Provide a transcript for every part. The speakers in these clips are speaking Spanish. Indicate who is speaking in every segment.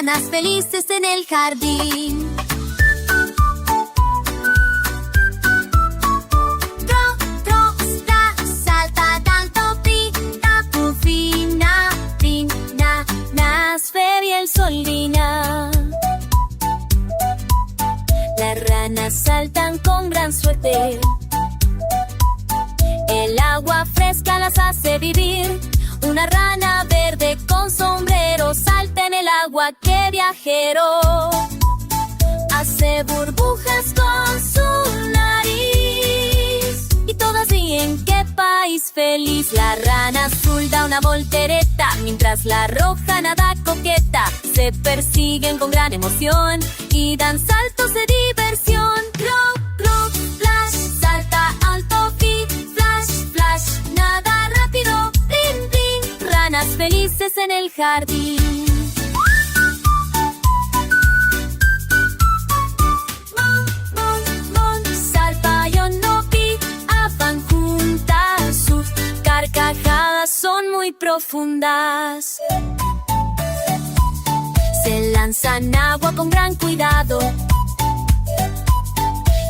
Speaker 1: ranas felices en el jardín. Tro, tro, splash, salta tanto, pita, pufina, pina, nas, fer y el sol brilla. Las ranas saltan con gran suerte. El agua fresca las hace vivir. Una rana verde con sombrero salta en el agua, ¡qué viajero! Hace burbujas con su nariz y todas ríen, ¡qué país feliz! La rana azul da una voltereta mientras la roja nada coqueta. Se persiguen con gran emoción y dan saltos de diversión. Cloc, cloc, splash, salta alto, fit, flash, flash, nada rápido, brin, brin, ranas felices en el jardín. Mon, mon, mon, salpayon no pi, afan juntas, sus carcajadas son muy profundas. Se lanzan agua con gran cuidado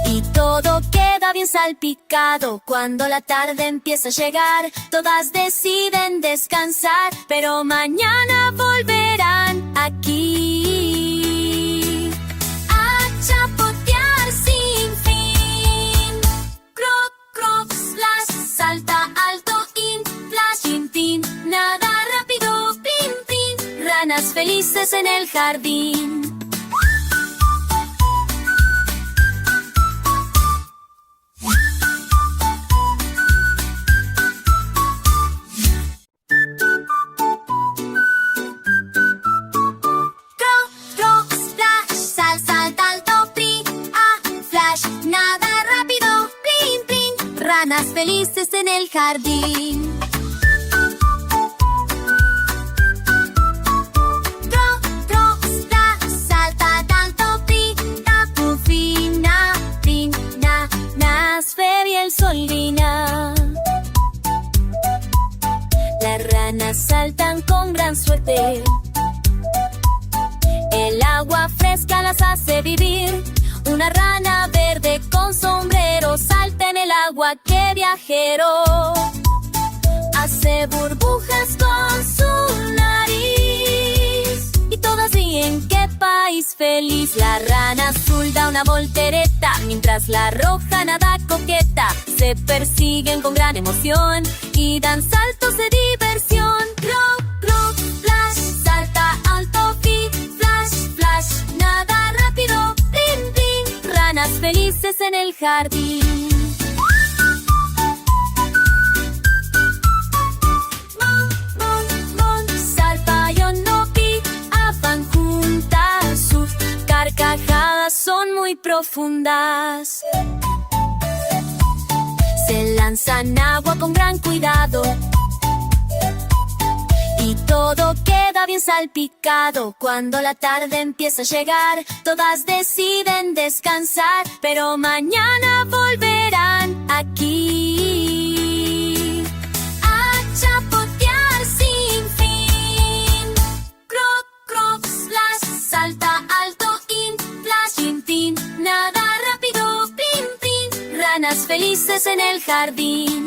Speaker 1: y todo queda bien salpicado. Cuando la tarde empieza a llegar, todas deciden descansar, pero mañana volverán aquí a chapotear sin fin. Croc, croc, splash, salta alto, in, flash, tin, tin, nada rápido, pin, pin, ranas felices en el jardín. Ranas felices en el jardín. Tro, tro, splash, salta tanto, pita, pufina, pina, nas, fer y el sol brilla. Las ranas saltan con gran suerte. El agua fresca las hace vivir. Una rana verde con sombrero salta en el agua, ¡qué viajero! Hace burbujas con su nariz y todas ríen, ¡qué país feliz! La rana azul da una voltereta mientras la roja nada coqueta. Se persiguen con gran emoción y dan saltos de diversión. Croc, croc, splash, salta alto, fit, flash, flash, nada rápido, brin, brin, ranas felices en el jardín. Mon, mon, mon, salpayon no pi, afan juntas, sus carcajadas son muy profundas. Se lanzan agua con gran cuidado y todo queda bien salpicado. Cuando la tarde empieza a llegar, todas deciden descansar, pero mañana volverán aquí a chapotear sin fin. Croc, croc, splash, salta alto, in, flash, tin, tin, nada rápido, pin, pin, ranas felices en el jardín.